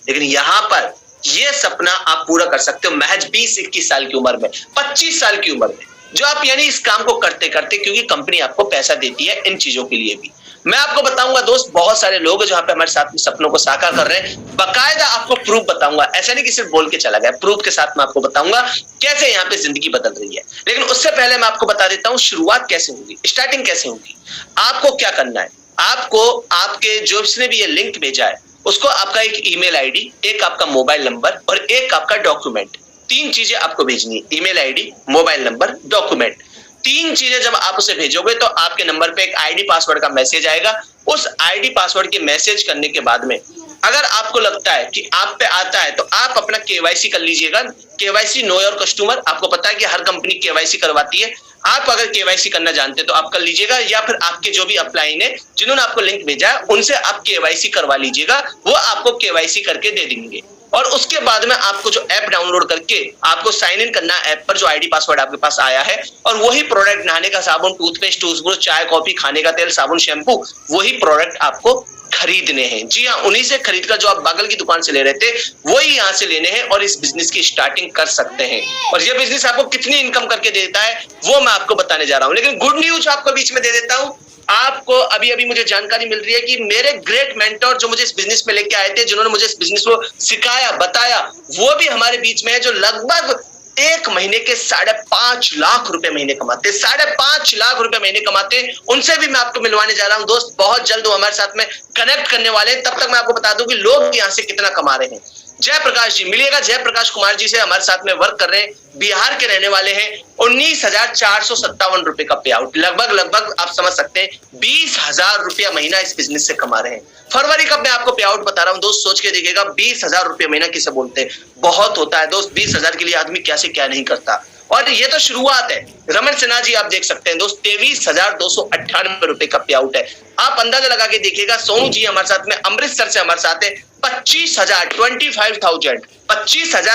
लेकिन यहां पर यह सपना आप पूरा कर सकते हो महज 20-21 साल की उम्र में, 25 साल की उम्र में, जो आप यानी इस काम को करते करते, क्योंकि कंपनी आपको पैसा देती है इन चीजों के लिए भी। मैं आपको बताऊंगा दोस्त, बहुत सारे लोग हैं जहां पे हमारे साथ में सपनों को साकार कर रहे हैं। बाकायदा आपको प्रूफ बताऊंगा, ऐसा नहीं कि सिर्फ बोल के चला गया, प्रूफ के साथ मैं आपको बताऊंगा कैसे यहाँ पे जिंदगी बदल रही है। लेकिन उससे पहले मैं आपको बता देता हूँ शुरुआत कैसे होगी, स्टार्टिंग कैसे होगी। आपको क्या करना है, आपको आपके जो जिसने भी ये लिंक भेजा है उसको आपका एक ईमेल आईडी, एक आपका मोबाइल नंबर और एक आपका डॉक्यूमेंट, 3 चीजें आपको भेजनी है। Email ID, mobile number, document, 3 चीजें जब आप उसे भेजोगे तो आपके नंबर पे एक आईडी पासवर्ड का मैसेज आएगा। उस आईडी पासवर्ड के मैसेज करने के बाद में अगर आपको लगता है कि आप पे आता है तो आप अपना केवाईसी कर लीजिएगा। केवाईसी नो योर कस्टमर, आपको पता है कि हर कंपनी केवाईसी करवाती है। आप अगर केवाईसी करना जानते हैं तो आप कर लीजिएगा, या फिर आपके जो भी अपलाइन है जिन्होंने आपको लिंक भेजा है उनसे आप केवाईसी करवा लीजिएगा, वो आपको केवाईसी करके दे देंगे। और उसके बाद में आपको जो ऐप डाउनलोड करके आपको साइन इन करना है ऐप पर, जो आईडी पासवर्ड आपके पास आया है, और वही प्रोडक्ट, नहाने का साबुन, टूथपेस्ट, टूथब्रश, चाय, कॉफी, खाने का तेल, साबुन, शैम्पू, वही प्रोडक्ट आपको खरीदने हैं। जी हाँ, उन्हीं से खरीदकर जो आप बगल की दुकान से ले रहे थे वही यहाँ से लेने हैं और इस बिजनेस की स्टार्टिंग कर सकते हैं। और ये बिजनेस आपको कितनी इनकम करके देता है वो मैं आपको बताने जा रहा हूँ। लेकिन गुड न्यूज आपको बीच में दे देता हूँ। आपको अभी अभी मुझे जानकारी मिल रही है कि मेरे ग्रेट मेंटर जो मुझे इस बिजनेस में लेके आए थे, जिन्होंने मुझे इस बिजनेस को सिखाया, बताया, वो भी हमारे बीच में है, जो लगभग 1 महीने के 5.5 लाख रुपए महीने कमाते, 5.5 लाख रुपए महीने कमाते। उनसे भी मैं आपको मिलवाने जा रहा हूं दोस्त, बहुत जल्द वो हमारे साथ में कनेक्ट करने वाले हैं। तब तक मैं आपको बता दूं कि लोग यहाँ से कितना कमा रहे हैं। जयप्रकाश जी मिलिएगा, जयप्रकाश कुमार जी से हमारे साथ में वर्क कर रहे हैं, बिहार के रहने वाले हैं। 19,457 रुपए का पे आउट, लगभग आप समझ सकते हैं 20,000 रुपया महीना इस बिजनेस से कमा रहे हैं। फरवरी का मैं आपको पे आउट बता रहा हूं दोस्त, सोच के देखिएगा 20,000 रुपया महीना किसे बोलते हैं, बहुत होता है दोस्त। 20,000 के लिए आदमी क्या से क्या नहीं करता। और ये तो शुरुआत है। रमन सिन्हा जी आप देख सकते हैं दोस्त, 23,298 रुपए का पे आउट है। आप अंदाजा लगा के देखिएगा। सोनू जी हमारे साथ में अमृतसर से हमारे साथ है, 25,000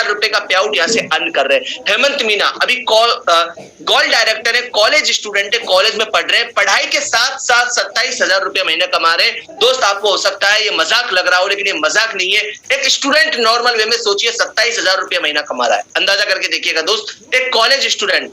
रुपए का पे आउट यहाँ से अर्न कर रहे हैं। हेमंत मीना अभी गोल्ड डायरेक्टर है, कॉलेज स्टूडेंट है, कॉलेज में पढ़ रहे हैं, पढ़ाई के साथ साथ 27,000 रुपया महीना कमा रहे हैं। दोस्त आपको हो सकता है ये मजाक लग रहा हो, लेकिन ये मजाक नहीं है। एक स्टूडेंट नॉर्मल वे में सोचिए 27,000 रुपया महीना कमा रहा है, अंदाजा करके देखिएगा दोस्त। एक कॉलेज स्टूडेंट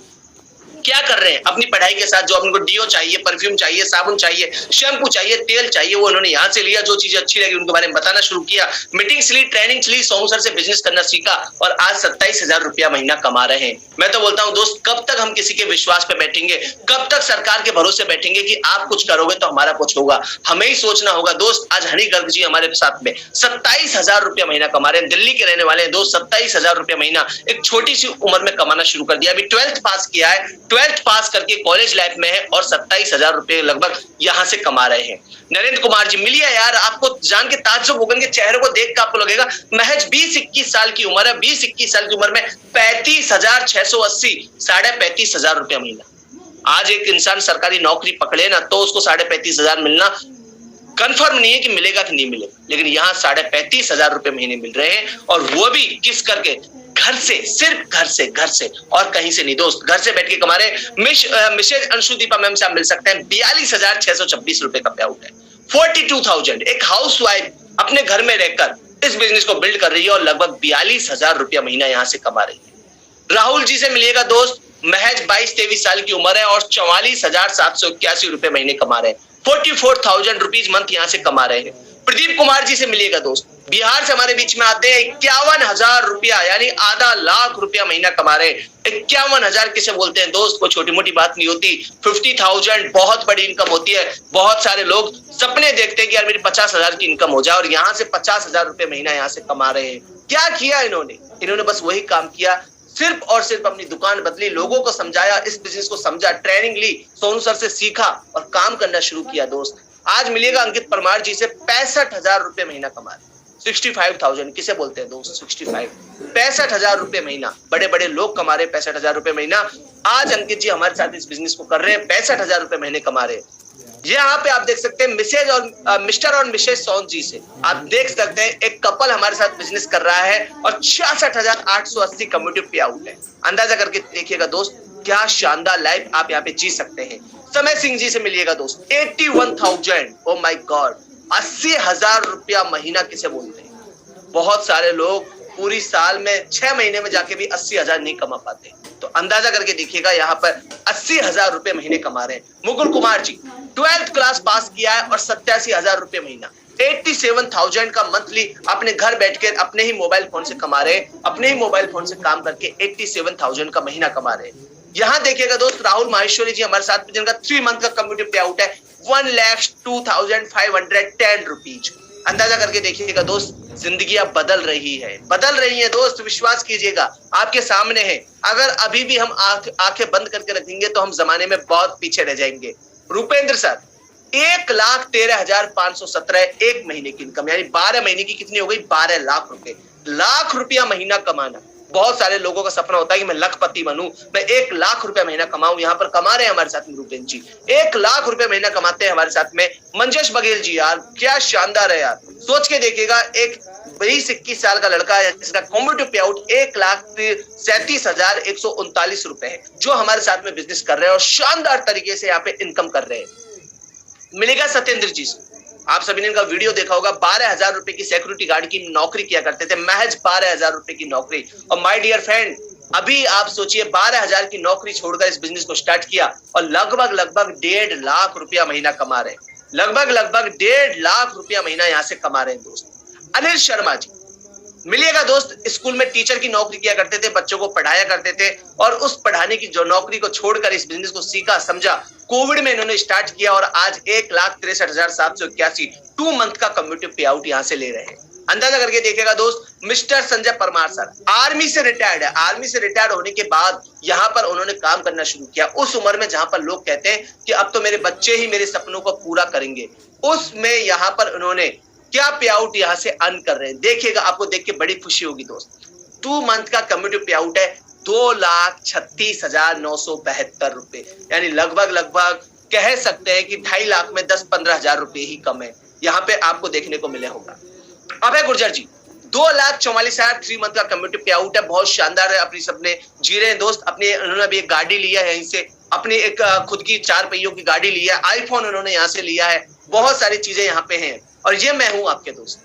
क्या कर रहे हैं अपनी पढ़ाई के साथ, जो उनको डीओ चाहिए, परफ्यूम चाहिए, साबुन चाहिए, शैम्पू चाहिए, तेल चाहिए, वो उन्होंने यहाँ से लिया। जो चीजें अच्छी लगी उनके बारे में बताना शुरू किया, मीटिंग्स ली, ट्रेनिंग्स ली, सोनू सर से बिजनेस करना सीखा और आज 27,000 रुपया महीना कमा रहे हैं। मैं तो बोलता हूँ दोस्त, कब तक हम किसी के विश्वास पे बैठेंगे, कब तक सरकार के भरोसे बैठेंगे कि आप कुछ करोगे तो हमारा कुछ होगा। हमें ही सोचना होगा दोस्त। आज हनी गर्ग जी हमारे साथ में 27,000 रुपया महीना कमा रहे हैं, दिल्ली के रहने वाले हैं दोस्त। 27,000 रुपया महीना एक छोटी सी उम्र में कमाना शुरू कर दिया। अभी 12th पास किया है, 12th पास करके कॉलेज लाइफ में है और 27,000 रुपए लगभग यहां से कमा रहे हैं। नरेंद्र कुमार जी मिलिए यार, आपको जान के ताज्जुब होगा, के चेहरे को देख के आपको लगेगा महज 20-21 साल की उम्र है। 20-21 साल की उम्र में 35,680, 35,500 रुपया महीना। आज एक इंसान सरकारी नौकरी पकड़े ना तो उसको 35,500 मिलना कंफर्म नहीं है कि मिलेगा कि नहीं मिलेगा, लेकिन यहाँ 35,500 रुपए महीने मिल रहे हैं। और वो भी किस करके, घर से, सिर्फ घर से और कहीं से नहीं दोस्त, घर से बैठ के कमा रहे। मिसेज अंशुदीपा मैम से आप मिल सकते हैं, 42,626 रुपए का पे आउट है। 42,000 एक हाउस वाइफ अपने घर में रहकर इस बिजनेस को बिल्ड कर रही है और लगभग 42,000 रुपया महीना यहाँ से कमा रही है। राहुल जी से मिलिएगा दोस्त, महज 22-23 साल की उम्र है और 44,781 रुपए महीने कमा रहे हैं। 44,000 रुपीज मंथ यहाँ से कमा रहे हैं। प्रदीप कुमार जी से मिलिएगा दोस्त, बिहार से हमारे बीच में आते हैं। 51,000 रुपया यानी आधा लाख रुपया महीना कमा रहे हैं। 51,000 किसे बोलते हैं दोस्त, कोई छोटी मोटी बात नहीं होती। 50,000 बहुत बड़ी इनकम होती है। बहुत सारे लोग सपने देखते हैं कि यार मेरी 50,000 की इनकम हो जाए, और यहाँ से 50,000 रुपये महीना यहाँ से कमा रहे हैं। क्या किया इन्होंने बस वही काम किया, सिर्फ और सिर्फ अपनी दुकान बदली, लोगों को समझाया, इस बिजनेस को समझा, ट्रेनिंग ली, सोनू सर से सीखा और काम करना शुरू किया दोस्त। आज मिलेगा अंकित परमार जी से 65,000 रुपये महीना कमा रहे। 65,000 किसे बोलते हैं दोस्त? 65, 65,000 रुपए महीना। बड़े बड़े लोग कमा रहे हैं 65,000 रुपए महीना। आज अंकित जी हमारे साथ इस बिजनेस को कर रहे हैं, 65,000 रुपए महीने कमा रहे हैं। यहाँ पे आप देख सकते हैं मिसेज और मिस्टर और मिसेज सोन जी से आप देख सकते हैं एक कपल हमारे साथ बिजनेस कर रहा है और 66,880 कम्युनिटी पे आउट है। अंदाजा करके देखिएगा दोस्त, क्या शानदार लाइफ आप यहाँ पे जी सकते हैं। समय सिंह जी से मिलिएगा दोस्त, 81,000, ओ माय गॉड, 80,000 रुपया महीना किसे बोलते हैं? बहुत सारे लोग पूरी साल में 6 महीने में जाके भी 80,000 नहीं कमा पाते। तो अंदाजा करके देखिएगा यहाँ पर 80,000 रुपए महीने कमा रहे हैं। Mukul Kumar ji 12th class pass किया है और 87,000 रुपए महीना, 87,000 का मंथली अपने घर बैठ के अपने ही मोबाइल फोन से कमा रहे हैं, अपने ही मोबाइल फोन से काम करके 87,000 का महीना कमा रहे हैं। यहाँ देखिएगा दोस्त राहुल माहेश्वरी जी हमारे साथ, जिनका 3 मंथ का कम्युनिटी पे आउट है 1,02,510 रुपीज। अंदाजा करके देखिएगा दोस्त, जिंदगी अब बदल रही है दोस्त, विश्वास कीजिएगा आपके सामने है। अगर अभी भी हम आंखें बंद करके रखेंगे तो हम जमाने में बहुत पीछे रह जाएंगे। रुपेंद्र सर 1,13,517 एक महीने की इनकम, यानी 12 महीने की कितनी हो गई? 12 लाख रुपए। लाख रुपया महीना कमाना बहुत सारे लोगों का सपना होता है कि मैं लखपति बनूं, मैं 1 लाख रुपया महीना कमाऊं। यहाँ पर कमा रहे हैं हमारे साथ में रूपेन जी, 1 लाख रुपया महीना कमाते हैं हमारे साथ में। मंजेश बघेल जी, यार क्या शानदार है यार, सोच के देखिएगा, एक 20-21 साल का लड़का है जिसका कम्युनिटी पे आउट 1,37,139 रुपए है, जो हमारे साथ में बिजनेस कर रहे हैं और शानदार तरीके से यहाँ पे इनकम कर रहे हैं। मिलेगा सत्येंद्र जी से, आप सभी ने इनका वीडियो देखा होगा, 12,000 रुपए की सिक्योरिटी गार्ड की नौकरी किया करते थे, महज 12,000 रुपए की नौकरी। और माय डियर फ्रेंड, अभी आप सोचिए 12,000 की नौकरी छोड़कर इस बिजनेस को स्टार्ट किया और लगभग 1.5 लाख रुपया महीना कमा रहे हैं, लगभग 1.5 लाख रुपया महीना यहाँ से कमा रहे हैं दोस्त। अनिल शर्मा जी मिलिएगा दोस्त, स्कूल में टीचर की नौकरी किया करते थे, बच्चों को पढ़ाया करते थे और उस पढ़ाने की जो नौकरी को छोड़कर इस बिजनेस को सीखा समझा, कोविड में इन्होंने स्टार्ट किया और आज 1,63,781 2 मंथ का कम्युनिटी पे आउट यहाँ से ले रहे हैं। अंदाजा करके देखिएगा दोस्त, mister Sanjay Parmar sir army से रिटायर्ड है। आर्मी से रिटायर्ड होने के बाद यहाँ पर उन्होंने काम करना शुरू किया उस उम्र में जहां पर लोग कहते हैं कि अब तो मेरे बच्चे ही मेरे सपनों को पूरा करेंगे। उसमें यहाँ पर उन्होंने क्या पे आउट यहाँ से अर्न कर रहे हैं, देखिएगा, आपको देख के बड़ी खुशी होगी दोस्त। 2 मंथ का कम्युनिटी पे आउट है 2,36,972 रुपए, यानी लगभग कह सकते हैं कि 2.5 लाख में 10-15 हजार रुपए ही कम है, यहाँ पे आपको देखने को मिले होगा। अभय गुर्जर जी 2,44,000 3 मंथ का कम्युनिटी पे आउट है, बहुत शानदार है, अपनी सपने जी रहे हैं दोस्त। अपने उन्होंने अभी एक गाड़ी लिया है यहीं से, अपनी एक खुद की 4 पहियों की गाड़ी लिया है, आईफोन उन्होंने यहाँ से लिया है, बहुत सारी चीजें यहाँ पे हैं। और ये मैं हूं आपके दोस्त,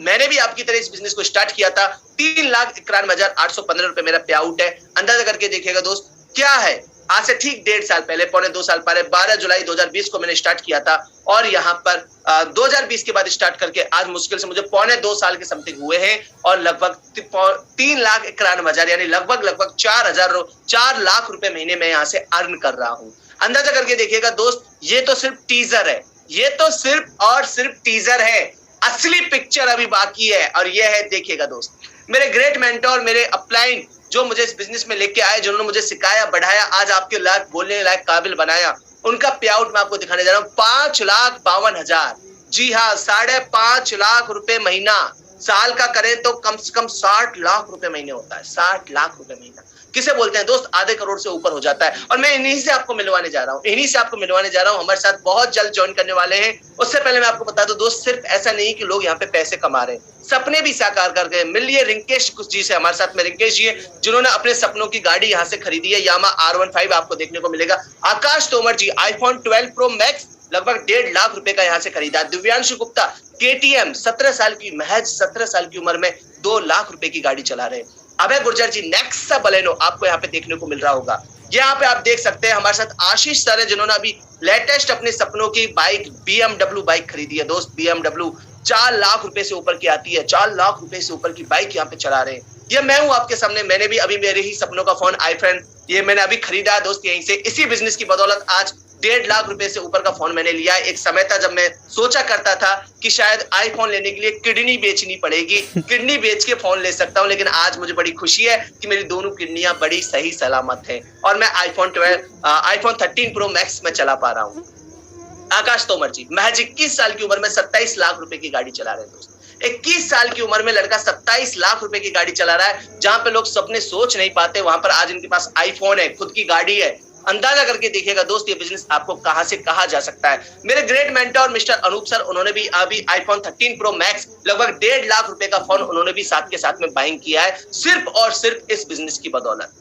मैंने भी आपकी तरह इस बिजनेस को स्टार्ट किया था, 3,91,815 रुपए मेरा पे आउट है। अंदाजा करके देखिएगा दोस्त, क्या है, आज से ठीक 1.5 साल पहले, 2.25 साल पहले 12 जुलाई 2020 को मैंने स्टार्ट किया था और यहाँ पर 2020 के बाद स्टार्ट करके आज मुश्किल से मुझे 2.25 साल के समथिंग हुए हैं और लगभग 3,91,000 यानी लगभग 4 लाख रुपए महीने में यहाँ से अर्न कर रहा हूँ। अंदाजा करके देखिएगा दोस्त, ये तो सिर्फ टीजर है, ये तो सिर्फ और सिर्फ टीजर है, असली पिक्चर अभी बाकी है। और ये है, देखिएगा दोस्त, मेरे ग्रेट मेंटोर, मेरे अपलाइन जो मुझे इस बिजनेस में लेके आए, जिन्होंने मुझे सिखाया, बढ़ाया, आज आपके लायक बोलने लायक काबिल बनाया, उनका पे आउट मैं आपको दिखाने जा रहा हूँ 5,52,000। जी हाँ, 5.5 लाख रुपए महीना, साल का करें तो कम से कम 60 लाख रुपए महीने होता है। 60 लाख रुपए महीना किसे बोलते हैं दोस्त? आधे करोड़ से ऊपर हो जाता है। और मैं इन्हीं से आपको मिलवाने जा रहा हूँ, हमारे साथ बहुत जल्द ज्वाइन करने वाले हैं। उससे पहले मैं आपको बता दूं दोस्त, सिर्फ ऐसा नहीं कि लोग यहाँ पे पैसे कमा रहे हैं, सपने भी साकार कर गए। मिलिए रिंकेश कुछ जी से, हमारे साथ में रिंकेश जी है, जिन्होंने अपने सपनों की गाड़ी यहाँ से खरीदी है, यामा R15 आपको देखने को मिलेगा। आकाश तोमर जी iPhone 12 Pro Max लगभग 1.5 लाख रुपए का यहाँ से खरीदा। दिव्यांशु गुप्ता KTM 17 साल की, महज 17 साल की उम्र में 2 लाख रुपए की गाड़ी चला रहे हैं। अभय गुर्जर जी नेक्सा बलेनो आपको यहाँ पे देखने को मिल रहा होगा। यहाँ पे आप देख सकते हैं हमारे साथ आशीष सर है, जिन्होंने अभी लेटेस्ट अपने सपनों की बाइक BMW बाइक खरीदी है दोस्त। BMW 4 लाख रुपए से ऊपर की आती है, 4 लाख रुपए से ऊपर की बाइक यहाँ पे चला रहे हैं। ये मैं हूँ आपके सामने, मैंने भी अभी मेरे ही सपनों का फोन iFriend ये मैंने अभी खरीदा है दोस्त यहीं से। इसी बिजनेस की बदौलत आज 1.5 लाख रुपए से ऊपर का फोन मैंने लिया है। एक समय था जब मैं सोचा करता था कि शायद आईफोन लेने के लिए किडनी बेचनी पड़ेगी, किडनी बेच के फोन ले सकता हूं, लेकिन आज मुझे बड़ी खुशी है कि मेरी दोनों किडनियां बड़ी सही सलामत हैं और मैं iPhone 13 Pro Max में चला पा रहा हूं। आकाश तोमर जी महज 21 साल की उम्र में 27 लाख रुपए की गाड़ी चला रहे हैं दोस्त। 21 साल की उम्र में लड़का 27 लाख रुपए की गाड़ी चला रहा है। जहां पे लोग सपने सोच नहीं पाते, वहां पर आज इनके पास आईफोन है, खुद की गाड़ी है। अंदाजा करके देखिएगा दोस्त, ये बिजनेस आपको कहां से कहां जा सकता है। मेरे great mentor mister Anoop sir, उन्होंने भी अभी आईफोन 13 प्रो मैक्स लगभग 1.5 लाख रुपए का फोन उन्होंने भी साथ के साथ में बाइंग किया है, सिर्फ और सिर्फ इस बिजनेस की बदौलत।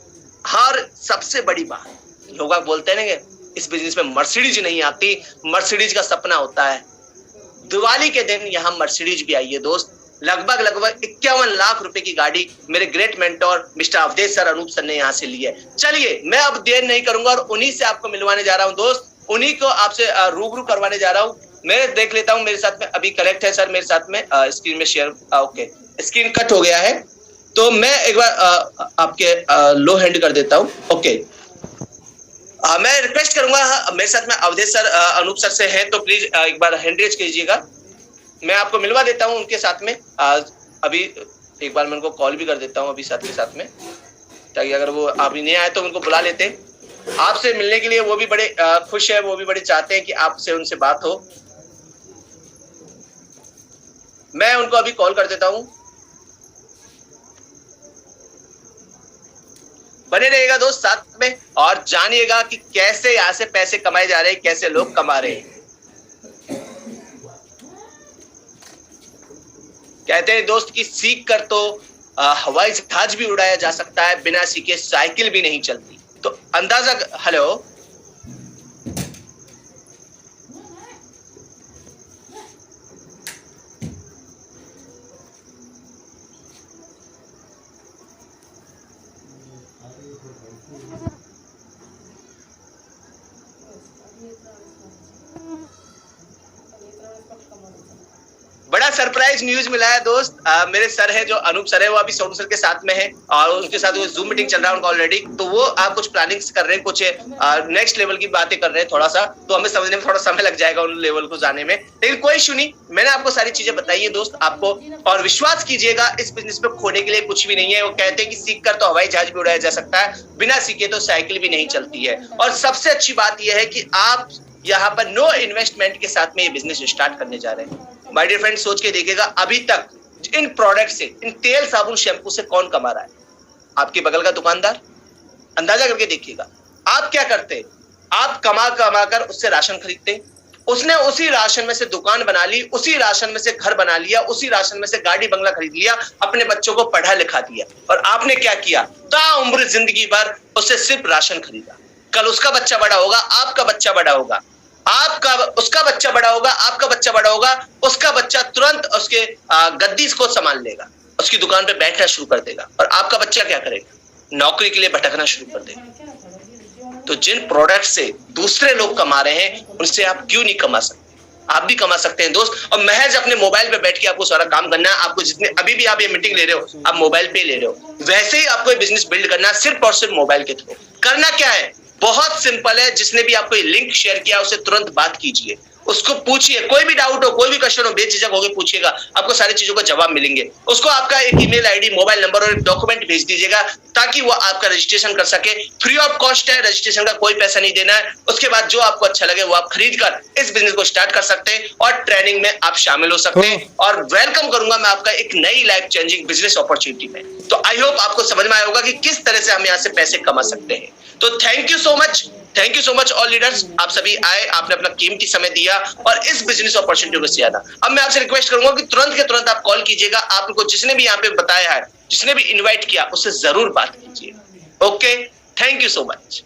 हर सबसे बड़ी बात, लोग बोलते हैं ना इस बिजनेस में मर्सिडीज नहीं आती, मर्सिडीज का सपना होता है। दिवाली के दिन यहाँ मर्सिडीज भी आई है दोस्त। लगभग 51 लाख रुपए की गाड़ी मेरे great mentor mister Avadhesh sir, Anoop sir ने यहाँ से ली है। चलिए मैं अब देर नहीं करूंगा और उन्हीं से आपको मिलवाने जा रहा हूँ दोस्त, उन्हीं को आपसे रूबरू करवाने जा रहा हूँ। मैं देख लेता हूँ, मेरे साथ में अभी कनेक्ट है सर, मेरे साथ में स्क्रीन में शेयर, ओके स्क्रीन कट हो गया है, तो मैं एक बार आपके लो हैंड कर देता हूँ। ओके, मैं रिक्वेस्ट करूंगा, मेरे साथ में अवधेश सर, अनूप सर से हैं, तो प्लीज एक बार हैंड रेज कीजिएगा। मैं आपको मिलवा देता हूं उनके साथ में। अभी एक बार मैं उनको कॉल भी कर देता हूं अभी साथ के साथ में, ताकि अगर वो अभी नहीं आए तो उनको बुला लेते हैं आपसे मिलने के लिए। वो भी बड़े खुश है, वो भी बड़े चाहते हैं कि आपसे उनसे बात हो। मैं उनको अभी कॉल कर देता हूं। बने रहिएगा दोस्त साथ में और जानिएगा कि कैसे यहां से पैसे कमाए जा रहे हैं, कैसे लोग कमा रहे हैं। कहते हैं दोस्त कि सीख कर तो हवाई जहाज भी उड़ाया जा सकता है, बिना सीखे साइकिल भी नहीं चलती। तो अंदाजा, हेलो बड़ा सरप्राइज न्यूज मिला है दोस्त। मेरे सर है जो अनूप सर है, वो अभी सोनू सर के साथ में है और उनके साथ वो जूम मीटिंग चल रहा है उनका ऑलरेडी। तो वो आप कुछ प्लानिंग्स कर रहे हैं, कुछ नेक्स्ट लेवल की बातें कर रहे हैं थोड़ा सा, तो हमें समझने में थोड़ा समय लग जाएगा उन लेवल को जाने में, लेकिन कोई इशू नहीं। मैंने आपको सारी चीजें बताई है दोस्त आपको, और विश्वास कीजिएगा इस बिजनेस में खोने के लिए कुछ भी नहीं है। वो कहते हैं कि सीख कर तो हवाई जहाज भी उड़ाया जा सकता है, बिना सीखे तो साइकिल भी नहीं चलती है। और सबसे अच्छी बात यह है कि आप यहाँ पर नो इन्वेस्टमेंट के साथ में ये बिजनेस स्टार्ट करने जा रहे हैं। माय डियर फ्रेंड, सोच के देखिएगा अभी तक इन प्रोडक्ट से, इन तेल साबुन शैम्पू से कौन कमा रहा है? आपके बगल का दुकानदार। अंदाजा करके देखिएगा। आप क्या करते? आप कमा कमा कर उससे राशन खरीदते, उसने उसी राशन में से दुकान बना ली, उसी राशन में से घर बना लिया, उसी राशन में से गाड़ी बंगला खरीद लिया, अपने बच्चों को पढ़ा लिखा दिया। और आपने क्या किया? ताउम्र जिंदगी भर उससे सिर्फ राशन खरीदा। कल उसका बच्चा बड़ा होगा, आपका बच्चा बड़ा होगा, उसका बच्चा बड़ा होगा, आपका बच्चा बड़ा होगा, उसका बच्चा तुरंत उसके गद्दी को संभाल लेगा, उसकी दुकान पे बैठना शुरू कर देगा, और आपका बच्चा क्या करेगा? नौकरी के लिए भटकना शुरू कर देगा। तो जिन प्रोडक्ट से दूसरे लोग कमा रहे हैं, उनसे आप क्यों नहीं कमा सकते? आप भी कमा सकते हैं दोस्त। और महज अपने मोबाइल पे बैठ के आपको सारा काम करना है। आपको जितने अभी भी आप ये मीटिंग ले रहे हो, आप मोबाइल पे ले रहे हो, वैसे ही आपको ये बिजनेस बिल्ड करना है, सिर्फ और सिर्फ मोबाइल के थ्रू। करना क्या है? बहुत सिंपल है। जिसने भी आपको ये लिंक शेयर किया उससे तुरंत बात कीजिए, उसको पूछिए, कोई भी डाउट हो, कोई भी क्वेश्चन हो, बेझिझक होकर पूछिएगा, आपको सारी चीजों का जवाब मिलेंगे। उसको आपका एक ईमेल आईडी, मोबाइल नंबर और एक डॉक्यूमेंट भेज दीजिएगा, ताकि वो आपका रजिस्ट्रेशन कर सके। फ्री ऑफ कॉस्ट है, रजिस्ट्रेशन का कोई पैसा नहीं देना है। उसके बाद जो आपको अच्छा लगे वो आप खरीद कर इस बिजनेस को स्टार्ट कर सकते हैं और ट्रेनिंग में आप शामिल हो सकते हैं। और वेलकम करूंगा मैं आपका एक नई लाइफ चेंजिंग बिजनेस अपॉर्चुनिटी में। तो आई होप आपको समझ में आया होगा कि किस तरह से हम यहाँ से पैसे कमा सकते हैं। तो thank you so much all leaders. आप सभी आए, आपने अपना कीमती समय दिया और इस बिजनेस अपॉर्चुनिटी को ज्यादा। अब मैं आपसे रिक्वेस्ट करूंगा कि तुरंत के तुरंत आप कॉल कीजिएगा। आपको जिसने भी यहाँ पे बताया है, जिसने भी इनवाइट किया, उससे जरूर बात कीजिए। Okay, thank you so much.